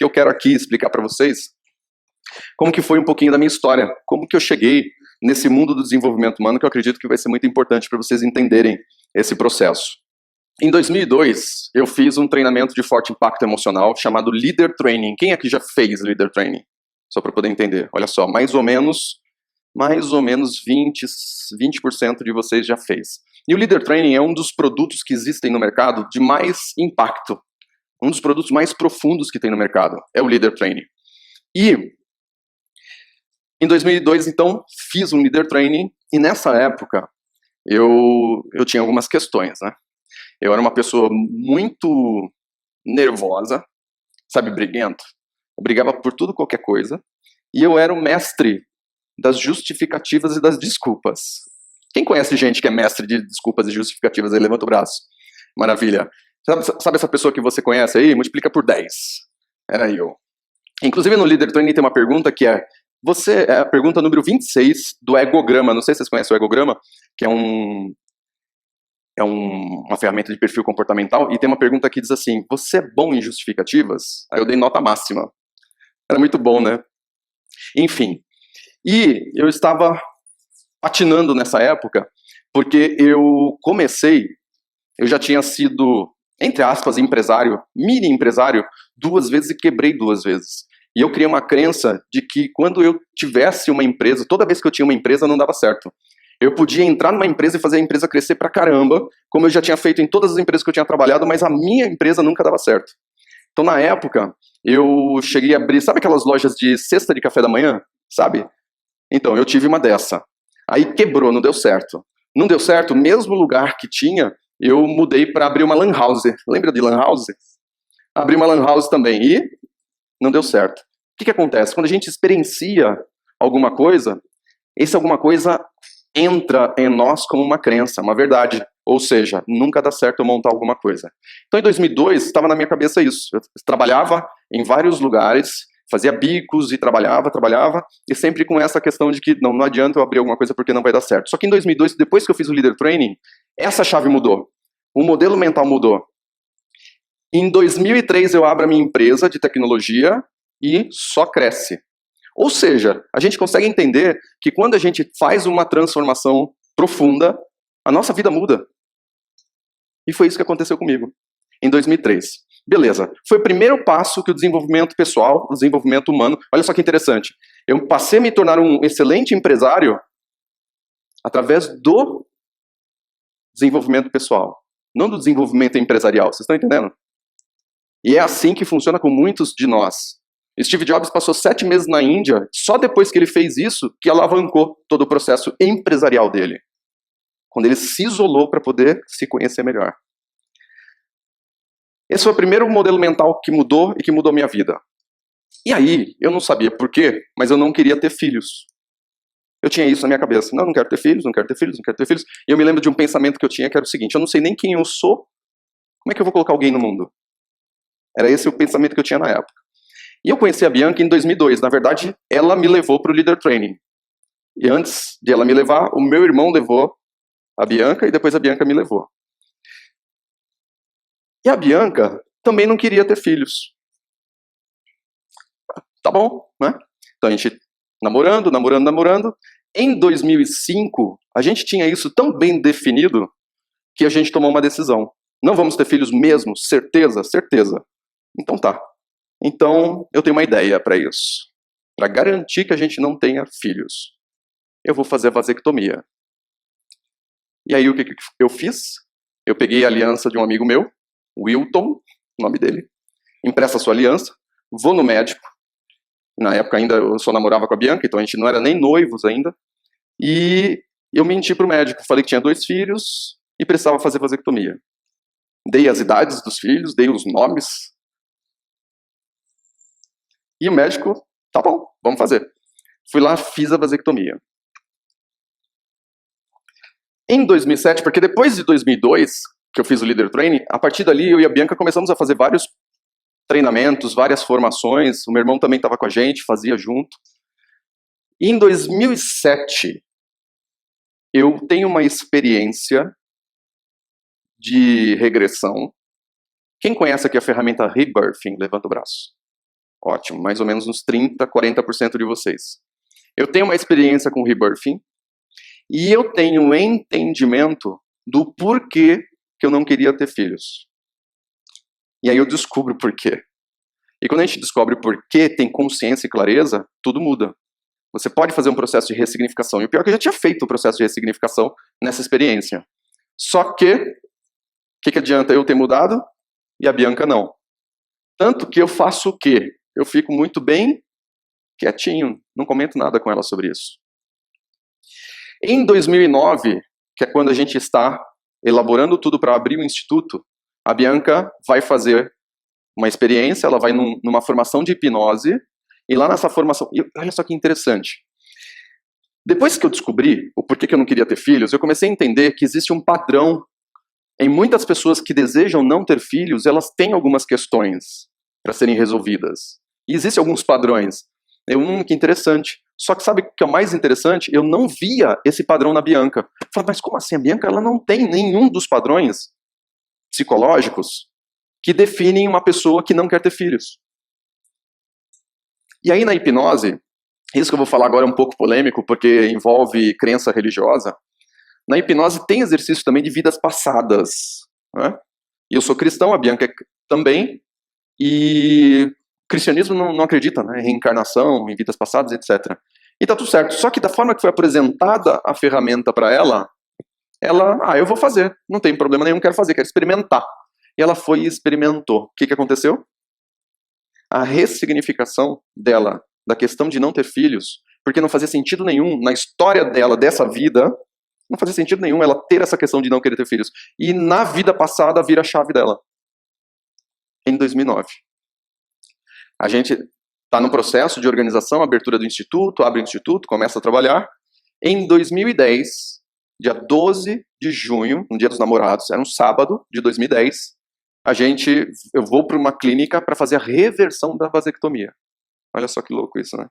que eu quero aqui explicar para vocês como que foi um pouquinho da minha história, como que eu cheguei nesse mundo do desenvolvimento humano, que eu acredito que vai ser muito importante para vocês entenderem esse processo. Em 2002, eu fiz um treinamento de forte impacto emocional chamado Leader Training. Quem aqui já fez Leader Training? Só para poder entender. Olha só, mais ou menos 20% de vocês já fez. E o Leader Training é um dos produtos que existem no mercado de mais impacto. Um dos produtos mais profundos que tem no mercado é o Leader Training. E em 2002, então, fiz um Leader Training e nessa época eu tinha algumas questões, né? Eu era uma pessoa muito nervosa, sabe, briguento. Eu brigava por tudo, qualquer coisa. E eu era o mestre das justificativas e das desculpas. Quem conhece gente que é mestre de desculpas e justificativas aí? Levanta o braço. Maravilha. Sabe essa pessoa que você conhece aí? Multiplica por 10. Era eu. Inclusive no Leader Training tem uma pergunta que é a pergunta número 26 do Egograma. Não sei se vocês conhecem o Egograma, que é uma ferramenta de perfil comportamental, e tem uma pergunta que diz assim: você é bom em justificativas? Aí eu dei nota máxima. Era muito bom, né? Enfim. E eu estava patinando nessa época, porque eu já tinha sido, entre aspas, empresário, mini empresário, 2 vezes e quebrei 2 vezes. E eu criei uma crença de que quando eu tivesse uma empresa, toda vez que eu tinha uma empresa não dava certo. Eu podia entrar numa empresa e fazer a empresa crescer pra caramba, como eu já tinha feito em todas as empresas que eu tinha trabalhado, mas a minha empresa nunca dava certo. Então, na época, eu cheguei a abrir, sabe aquelas lojas de cesta de café da manhã? Sabe? Então, eu tive uma dessa. Aí quebrou, não deu certo. Não deu certo, o mesmo lugar que tinha, eu mudei para abrir uma lan house. Lembra de lan house? Abri uma lan house também e não deu certo. O que acontece? Quando a gente experiencia alguma coisa, esse alguma coisa entra em nós como uma crença, uma verdade. Ou seja, nunca dá certo eu montar alguma coisa. Então, em 2002, estava na minha cabeça isso. Eu trabalhava em vários lugares, fazia bicos e trabalhava, e sempre com essa questão de que não adianta eu abrir alguma coisa porque não vai dar certo. Só que em 2002, depois que eu fiz o Leader Training, essa chave mudou. O modelo mental mudou. Em 2003, eu abro a minha empresa de tecnologia e só cresce. Ou seja, a gente consegue entender que quando a gente faz uma transformação profunda, a nossa vida muda. E foi isso que aconteceu comigo, em 2003. Beleza, foi o primeiro passo que o desenvolvimento pessoal, o desenvolvimento humano, olha só que interessante, eu passei a me tornar um excelente empresário através do desenvolvimento pessoal, não do desenvolvimento empresarial, vocês estão entendendo? E é assim que funciona com muitos de nós. Steve Jobs passou 7 meses na Índia, só depois que ele fez isso, que alavancou todo o processo empresarial dele. Quando ele se isolou para poder se conhecer melhor. Esse foi o primeiro modelo mental que mudou e que mudou minha vida. E aí, eu não sabia por quê, mas eu não queria ter filhos. Eu tinha isso na minha cabeça. Não quero ter filhos, não quero ter filhos, não quero ter filhos. E eu me lembro de um pensamento que eu tinha, que era o seguinte: eu não sei nem quem eu sou, como é que eu vou colocar alguém no mundo? Era esse o pensamento que eu tinha na época. E eu conheci a Bianca em 2002. Na verdade, ela me levou para o Leader Training. E antes de ela me levar, o meu irmão levou a Bianca e depois a Bianca me levou. E a Bianca também não queria ter filhos. Tá bom, né? Então a gente namorando. Em 2005, a gente tinha isso tão bem definido que a gente tomou uma decisão. Não vamos ter filhos mesmo? Certeza? Certeza. Então tá. Então eu tenho uma ideia para isso. Para garantir que a gente não tenha filhos, eu vou fazer a vasectomia. E aí o que eu fiz? Eu peguei a aliança de um amigo meu, Wilton, o nome dele, empresta a sua aliança, vou no médico. Na época ainda eu só namorava com a Bianca, então a gente não era nem noivos ainda. E eu menti pro médico, falei que tinha 2 filhos e precisava fazer vasectomia. Dei as idades dos filhos, dei os nomes. E o médico, tá bom, vamos fazer. Fui lá, fiz a vasectomia. Em 2007, porque depois de 2002, que eu fiz o Leader Training, a partir dali eu e a Bianca começamos a fazer vários treinamentos, várias formações. O meu irmão também estava com a gente, fazia junto. E em 2007, eu tenho uma experiência de regressão. Quem conhece aqui a ferramenta Rebirthing? Levanta o braço. Ótimo, mais ou menos uns 30, 40% de vocês. Eu tenho uma experiência com rebirthing e eu tenho um entendimento do porquê que eu não queria ter filhos. E aí eu descubro por quê. E quando a gente descobre por quê, tem consciência e clareza, tudo muda. Você pode fazer um processo de ressignificação. E o pior é que eu já tinha feito o processo de ressignificação nessa experiência. Só que, o que adianta eu ter mudado e a Bianca não? Tanto que eu faço o quê? Eu fico muito bem quietinho, não comento nada com ela sobre isso. Em 2009, que é quando a gente está elaborando tudo para abrir o instituto, a Bianca vai fazer uma experiência, ela vai numa formação de hipnose, e lá nessa formação, olha só que interessante. Depois que eu descobri o porquê que eu não queria ter filhos, eu comecei a entender que existe um padrão em muitas pessoas que desejam não ter filhos, elas têm algumas questões para serem resolvidas. E existem alguns padrões. Que interessante. Só que sabe o que é o mais interessante? Eu não via esse padrão na Bianca. Eu falei, mas como assim? A Bianca ela não tem nenhum dos padrões psicológicos que definem uma pessoa que não quer ter filhos. E aí na hipnose, isso que eu vou falar agora é um pouco polêmico, porque envolve crença religiosa. Na hipnose tem exercício também de vidas passadas. Né? E eu sou cristão, a Bianca também, e o cristianismo não acredita em reencarnação, em vidas passadas, etc. E tá tudo certo. Só que da forma que foi apresentada a ferramenta para ela, eu vou fazer, não tem problema nenhum, quero fazer, quero experimentar. E ela foi e experimentou. O que aconteceu? A ressignificação dela, da questão de não ter filhos, porque não fazia sentido nenhum na história dela, dessa vida, não fazia sentido nenhum ela ter essa questão de não querer ter filhos. E na vida passada vira a chave dela. Em 2009. A gente está no processo de organização, abertura do instituto, abre o instituto, começa a trabalhar. Em 2010, dia 12 de junho, no dia dos namorados, era um sábado de 2010, eu vou para uma clínica para fazer a reversão da vasectomia. Olha só que louco isso, né?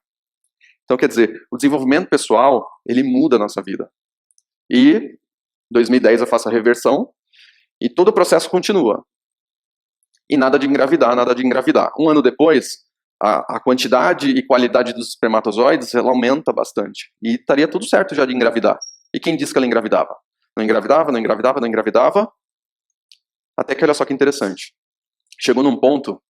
Então, quer dizer, o desenvolvimento pessoal, ele muda a nossa vida. E em 2010 eu faço a reversão e todo o processo continua. E nada de engravidar, nada de engravidar. Um ano depois, a quantidade e qualidade dos espermatozoides ela aumenta bastante. E estaria tudo certo já de engravidar. E quem disse que ela engravidava? Não engravidava, não engravidava, não engravidava. Até que olha só que interessante. Chegou num ponto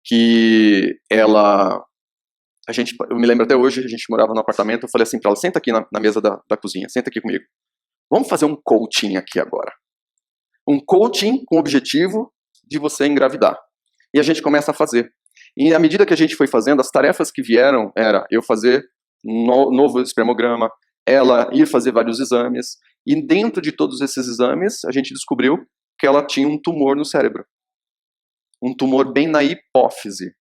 que eu me lembro até hoje, a gente morava no apartamento, eu falei assim para ela, senta aqui na mesa da cozinha, senta aqui comigo. Vamos fazer um coaching aqui agora. Um coaching com o objetivo de você engravidar. E a gente começa a fazer. E à medida que a gente foi fazendo, as tarefas que vieram era eu fazer novo espermograma, ela ir fazer vários exames, e dentro de todos esses exames, a gente descobriu que ela tinha um tumor no cérebro. Um tumor bem na hipófise.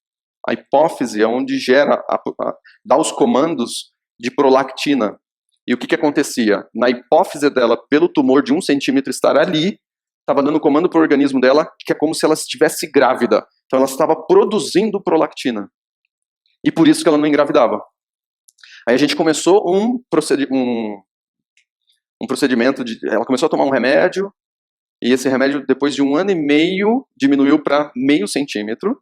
A hipófise é onde dá os comandos de prolactina. E o que acontecia? Na hipófise dela, pelo tumor de 1 centímetro estar ali, estava dando comando para o organismo dela, que é como se ela estivesse grávida. Então ela estava produzindo prolactina. E por isso que ela não engravidava. Aí a gente começou um procedimento, ela começou a tomar um remédio, e esse remédio, depois de 1 ano e meio, diminuiu para meio centímetro,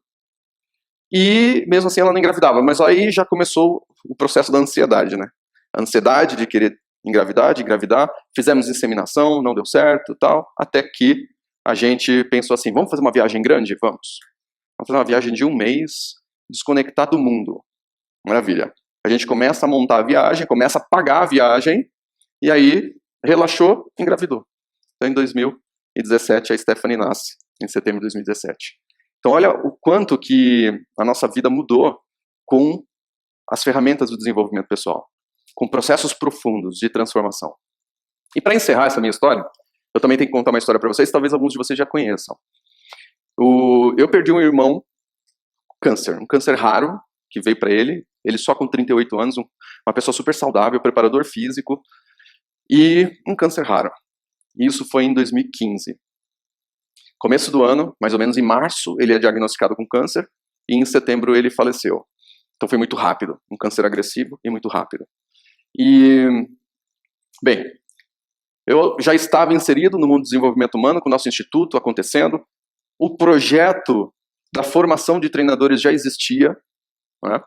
e mesmo assim ela não engravidava. Mas aí já começou o processo da ansiedade, né? A ansiedade de querer engravidar, de engravidar, fizemos inseminação, não deu certo, tal, até que a gente pensou assim, vamos fazer uma viagem grande? Vamos. Vamos fazer uma viagem de 1 mês, desconectar do mundo. Maravilha. A gente começa a montar a viagem, começa a pagar a viagem, e aí relaxou, engravidou. Então em 2017 a Stephanie nasce, em setembro de 2017. Então olha o quanto que a nossa vida mudou com as ferramentas do desenvolvimento pessoal, com processos profundos de transformação. E para encerrar essa minha história, eu também tenho que contar uma história para vocês, talvez alguns de vocês já conheçam. Eu perdi um irmão com câncer, um câncer raro, que veio para ele só com 38 anos, uma pessoa super saudável, preparador físico, e um câncer raro. E isso foi em 2015. Começo do ano, mais ou menos em março, ele é diagnosticado com câncer, e em setembro ele faleceu. Então foi muito rápido, um câncer agressivo e muito rápido. E, bem, eu já estava inserido no mundo do desenvolvimento humano, com o nosso instituto acontecendo, o projeto da formação de treinadores já existia, né?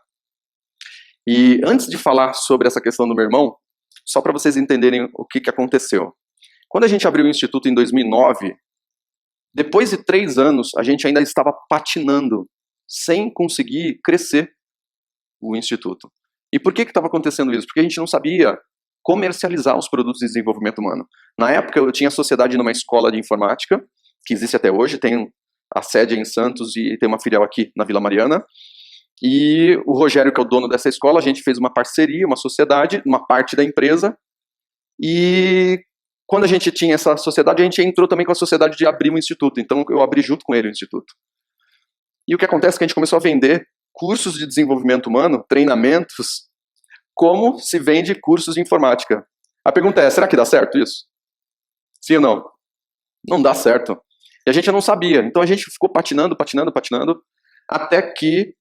E antes de falar sobre essa questão do meu irmão, só para vocês entenderem o que aconteceu. Quando a gente abriu o Instituto em 2009, depois de 3 anos, a gente ainda estava patinando, sem conseguir crescer o Instituto. E por que estava acontecendo isso? Porque a gente não sabia comercializar os produtos de desenvolvimento humano. Na época, eu tinha sociedade numa escola de informática, que existe até hoje, tem a sede em Santos e tem uma filial aqui na Vila Mariana. E o Rogério, que é o dono dessa escola, a gente fez uma parceria, uma sociedade, uma parte da empresa. E quando a gente tinha essa sociedade, a gente entrou também com a sociedade de abrir um instituto. Então eu abri junto com ele o instituto. E o que acontece é que a gente começou a vender cursos de desenvolvimento humano, treinamentos, como se vende cursos de informática. A pergunta é, será que dá certo isso? Sim ou não? Não dá certo. E a gente não sabia. Então a gente ficou patinando, até que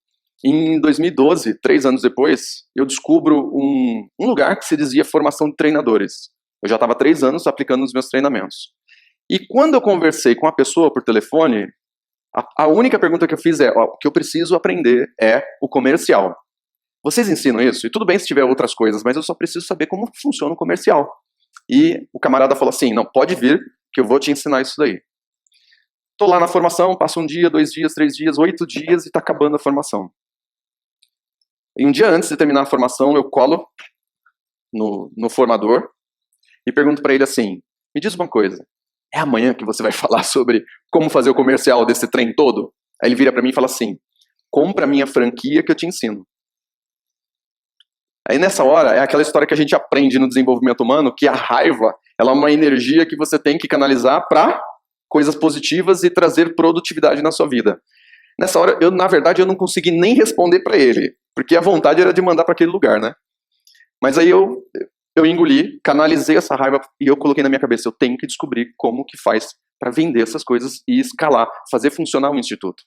em 2012, 3 anos depois, eu descubro um lugar que se dizia formação de treinadores. Eu já estava 3 anos aplicando nos meus treinamentos. E quando eu conversei com a pessoa por telefone, a única pergunta que eu fiz é, o que eu preciso aprender é o comercial. Vocês ensinam isso? E tudo bem se tiver outras coisas, mas eu só preciso saber como funciona o comercial. E o camarada falou assim, não, pode vir, que eu vou te ensinar isso daí. Estou lá na formação, passa 1 dia, 2 dias, 3 dias, 8 dias e está acabando a formação. E um dia antes de terminar a formação, eu colo no formador e pergunto para ele assim, me diz uma coisa, é amanhã que você vai falar sobre como fazer o comercial desse trem todo? Aí ele vira para mim e fala assim, compra a minha franquia que eu te ensino. Aí nessa hora, é aquela história que a gente aprende no desenvolvimento humano, que a raiva, ela é uma energia que você tem que canalizar para coisas positivas e trazer produtividade na sua vida. Nessa hora, na verdade, eu não consegui nem responder para ele, porque a vontade era de mandar para aquele lugar, né? Mas aí eu engoli, canalizei essa raiva e eu coloquei na minha cabeça, eu tenho que descobrir como que faz para vender essas coisas e escalar, fazer funcionar o instituto.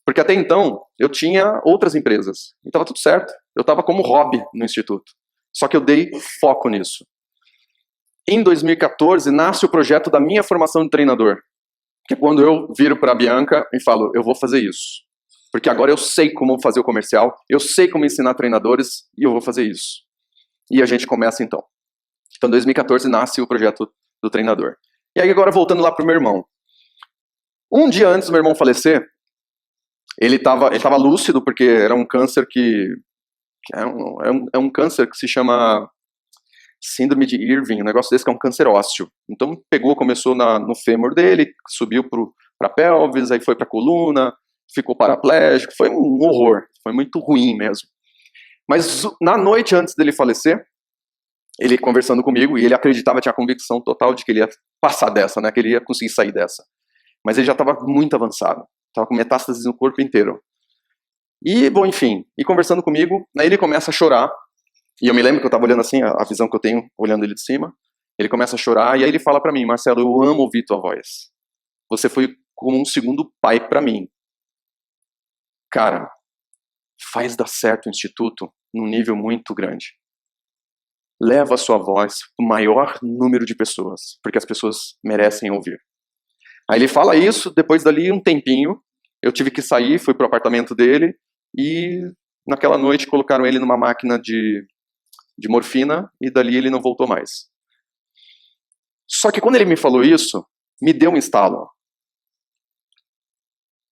Porque até então, eu tinha outras empresas. E estava tudo certo. Eu estava como hobby no instituto. Só que eu dei foco nisso. Em 2014, nasce o projeto da minha formação de treinador. Que é quando eu viro para a Bianca e falo, eu vou fazer isso. Porque agora eu sei como fazer o comercial, eu sei como ensinar treinadores e eu vou fazer isso. E a gente começa então. Então, em 2014, nasce o projeto do treinador. E aí, agora voltando lá para o meu irmão. Um dia antes do meu irmão falecer, ele estava lúcido, porque era um câncer é um câncer que se chama síndrome de Irving, um negócio desse que é um câncer ósseo. Então começou no fêmur dele, subiu para a pelvis, aí foi para a coluna, ficou paraplégico, foi um horror, foi muito ruim mesmo. Mas na noite antes dele falecer, ele conversando comigo, e ele acreditava, tinha a convicção total de que ele ia passar dessa, né, que ele ia conseguir sair dessa. Mas ele já estava muito avançado. Estava com metástases no corpo inteiro. E, bom, enfim, e conversando comigo, aí ele começa a chorar, e eu me lembro que eu estava olhando assim, a visão que eu tenho, olhando ele de cima, ele começa a chorar, e aí ele fala para mim, Marcelo, eu amo ouvir tua voz. Você foi como um segundo pai para mim. Cara, faz dar certo o Instituto num nível muito grande. Leva a sua voz para o maior número de pessoas, porque as pessoas merecem ouvir. Aí ele fala isso, depois dali um tempinho, eu tive que sair, fui pro apartamento dele, e naquela noite colocaram ele numa máquina de morfina, e dali ele não voltou mais. Só que quando ele me falou isso, me deu um estalo.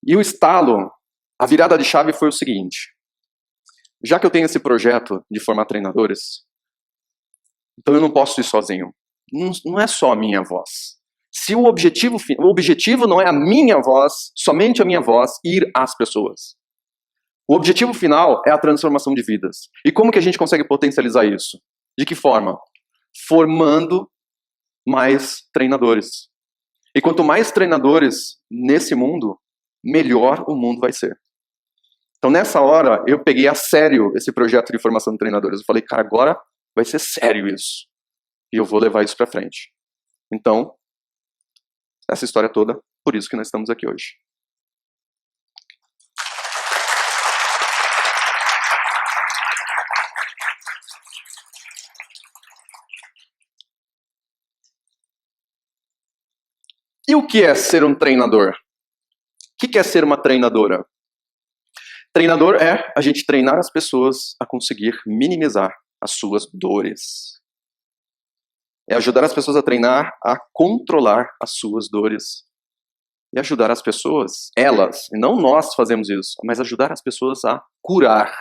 E o estalo, a virada de chave foi o seguinte, já que eu tenho esse projeto de formar treinadores, então eu não posso ir sozinho. Não é só a minha voz. Se o objetivo não é a minha voz, somente a minha voz, ir às pessoas. O objetivo final é a transformação de vidas. E como que a gente consegue potencializar isso? De que forma? Formando mais treinadores. E quanto mais treinadores nesse mundo, melhor o mundo vai ser. Então nessa hora, eu peguei a sério esse projeto de formação de treinadores. Eu falei, cara, agora vai ser sério isso. E eu vou levar isso para frente. Então, essa história toda, por isso que nós estamos aqui hoje. E o que é ser um treinador? O que é ser uma treinadora? Treinador é a gente treinar as pessoas a conseguir minimizar as suas dores. É ajudar as pessoas a treinar a controlar as suas dores. E ajudar as pessoas, elas, e não nós fazemos isso, mas ajudar as pessoas a curar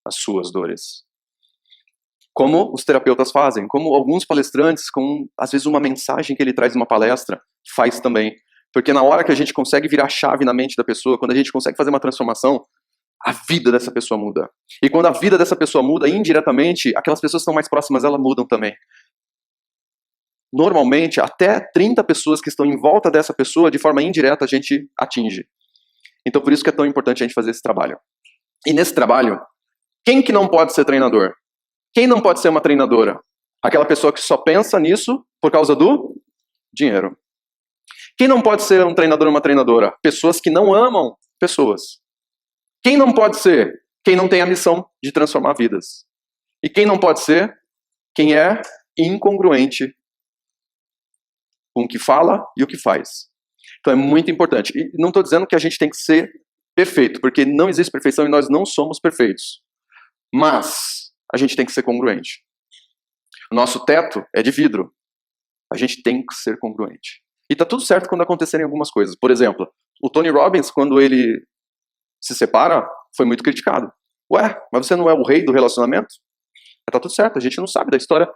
as suas dores. Como os terapeutas fazem, como alguns palestrantes, com às vezes uma mensagem que ele traz numa palestra, faz também. Porque na hora que a gente consegue virar a chave na mente da pessoa, quando a gente consegue fazer uma transformação, a vida dessa pessoa muda. E quando a vida dessa pessoa muda, indiretamente, aquelas pessoas que estão mais próximas, elas mudam também. Normalmente, até 30 pessoas que estão em volta dessa pessoa, de forma indireta, a gente atinge. Então, por isso que é tão importante a gente fazer esse trabalho. E nesse trabalho, quem que não pode ser treinador? Quem não pode ser uma treinadora? Aquela pessoa que só pensa nisso por causa do dinheiro. Quem não pode ser um treinador ou uma treinadora? Pessoas que não amam pessoas. Quem não pode ser? Quem não tem a missão de transformar vidas. E quem não pode ser? Quem é incongruente com o que fala e o que faz. Então é muito importante. E não estou dizendo que a gente tem que ser perfeito, porque não existe perfeição e nós não somos perfeitos. Mas a gente tem que ser congruente. O nosso teto é de vidro. A gente tem que ser congruente. E tá tudo certo quando acontecerem algumas coisas. Por exemplo, o Tony Robbins, quando ele se separa, foi muito criticado. Ué, mas você não é o rei do relacionamento? Mas tá tudo certo, a gente não sabe da história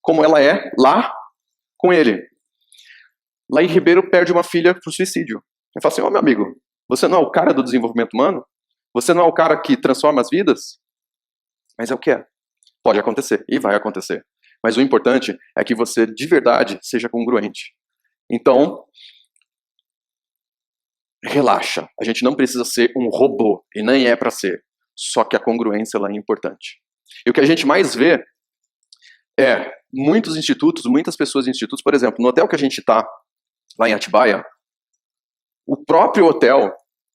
como ela é lá com ele. Lá em Ribeiro perde uma filha pro suicídio. Ele fala assim, meu amigo, você não é o cara do desenvolvimento humano? Você não é o cara que transforma as vidas? Mas é o que é. Pode acontecer, e vai acontecer. Mas o importante é que você, de verdade, seja congruente. Então, relaxa. A gente não precisa ser um robô, e nem é para ser. Só que a congruência ela é importante. E o que a gente mais vê é muitos institutos, muitas pessoas em institutos, por exemplo, no hotel que a gente está, lá em Atibaia, o próprio hotel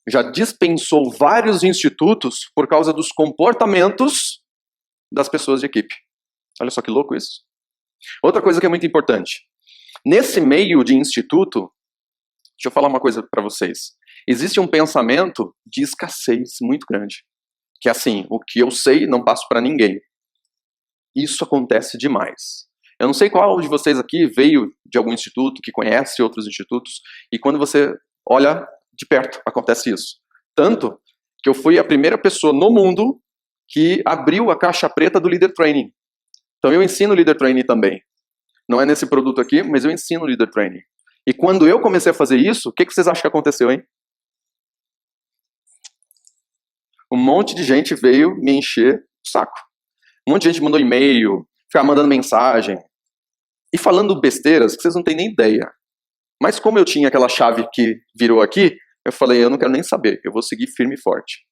já dispensou vários institutos por causa dos comportamentos das pessoas de equipe. Olha só que louco isso. Outra coisa que é muito importante. Nesse meio de instituto, deixa eu falar uma coisa para vocês. Existe um pensamento de escassez muito grande. Que é assim, o que eu sei não passo para ninguém. Isso acontece demais. Eu não sei qual de vocês aqui veio de algum instituto, que conhece outros institutos, e quando você olha de perto, acontece isso. Tanto que eu fui a primeira pessoa no mundo que abriu a caixa preta do Leader Training. Então eu ensino Leader Training também. Não é nesse produto aqui, mas eu ensino Leader Training. E quando eu comecei a fazer isso, o que vocês acham que aconteceu, hein? Um monte de gente veio me encher o saco. Um monte de gente mandou e-mail, ficava mandando mensagem. E falando besteiras que vocês não têm nem ideia. Mas como eu tinha aquela chave que virou aqui, eu falei, eu não quero nem saber, eu vou seguir firme e forte.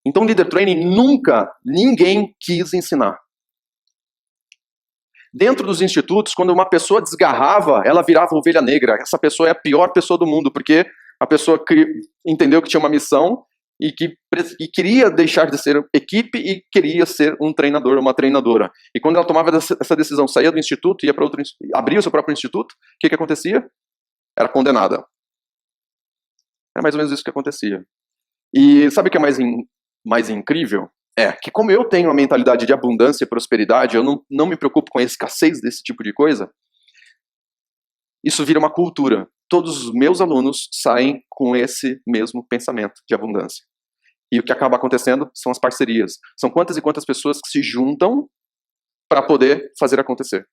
Então, Leader Training nunca ninguém quis ensinar. Dentro dos institutos, quando uma pessoa desgarrava, ela virava ovelha negra. Essa pessoa é a pior pessoa do mundo, porque a pessoa entendeu que tinha uma missão e queria deixar de ser equipe e queria ser um treinador, uma treinadora. E quando ela tomava essa decisão, saía do instituto, ia para outro, abria o seu próprio instituto, o que acontecia? Era condenada. É mais ou menos isso que acontecia. E sabe o que é mais incrível? É que como eu tenho a mentalidade de abundância e prosperidade, eu não me preocupo com a escassez desse tipo de coisa, isso vira uma cultura. Todos os meus alunos saem com esse mesmo pensamento de abundância. E o que acaba acontecendo são as parcerias. São quantas e quantas pessoas que se juntam para poder fazer acontecer.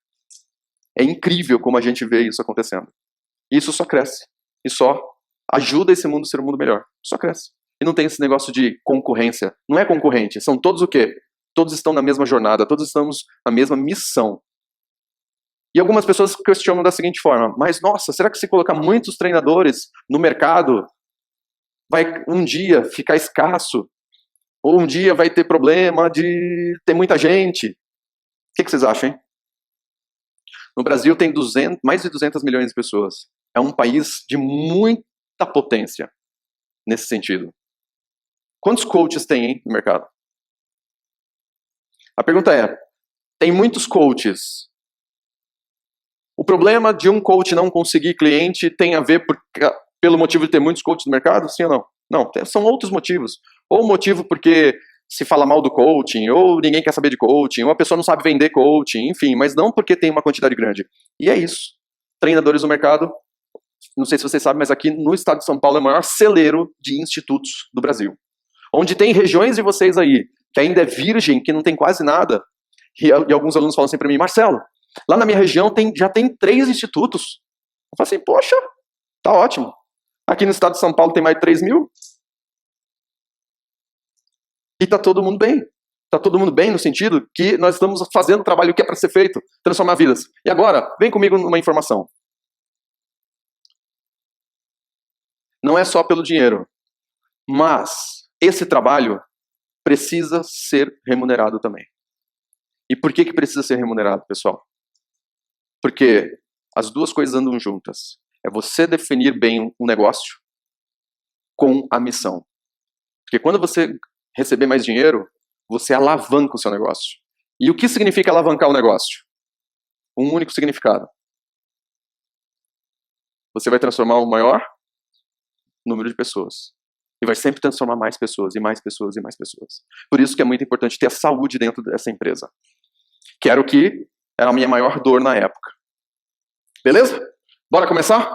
É incrível como a gente vê isso acontecendo. E isso só cresce. E só ajuda esse mundo a ser um mundo melhor. Só cresce. E não tem esse negócio de concorrência. Não é concorrente. São todos o quê? Todos estão na mesma jornada. Todos estamos na mesma missão. E algumas pessoas questionam da seguinte forma. Mas, nossa, será que se colocar muitos treinadores no mercado, vai um dia ficar escasso? Ou um dia vai ter problema de ter muita gente? O que vocês acham, hein? No Brasil tem mais de 200 milhões de pessoas. É um país de muita potência nesse sentido. Quantos coaches tem, hein, no mercado? A pergunta é, tem muitos coaches. O problema de um coach não conseguir cliente tem a ver pelo motivo de ter muitos coaches no mercado? Sim ou não? Não, são outros motivos. Ou motivo porque se fala mal do coaching, ou ninguém quer saber de coaching, ou a pessoa não sabe vender coaching, enfim, mas não porque tem uma quantidade grande. E é isso. Treinadores do mercado, não sei se vocês sabem, mas aqui no estado de São Paulo é o maior celeiro de institutos do Brasil. Onde tem regiões de vocês aí, que ainda é virgem, que não tem quase nada, e alguns alunos falam assim para mim, Marcelo, lá na minha região já tem 3 institutos. Eu falo assim, poxa, tá ótimo. Aqui no estado de São Paulo tem mais de 3 mil. E tá todo mundo bem. Tá todo mundo bem no sentido que nós estamos fazendo o trabalho que é para ser feito, transformar vidas. E agora, vem comigo numa informação. Não é só pelo dinheiro, mas esse trabalho precisa ser remunerado também. E por que precisa ser remunerado, pessoal? Porque as duas coisas andam juntas. É você definir bem um negócio com a missão. Porque quando você receber mais dinheiro, você alavanca o seu negócio. E o que significa alavancar o negócio? Um único significado. Você vai transformar o maior número de pessoas. E vai sempre transformar mais pessoas, e mais pessoas, e mais pessoas. Por isso que é muito importante ter a saúde dentro dessa empresa. Que era o que era a minha maior dor na época. Beleza? Bora começar?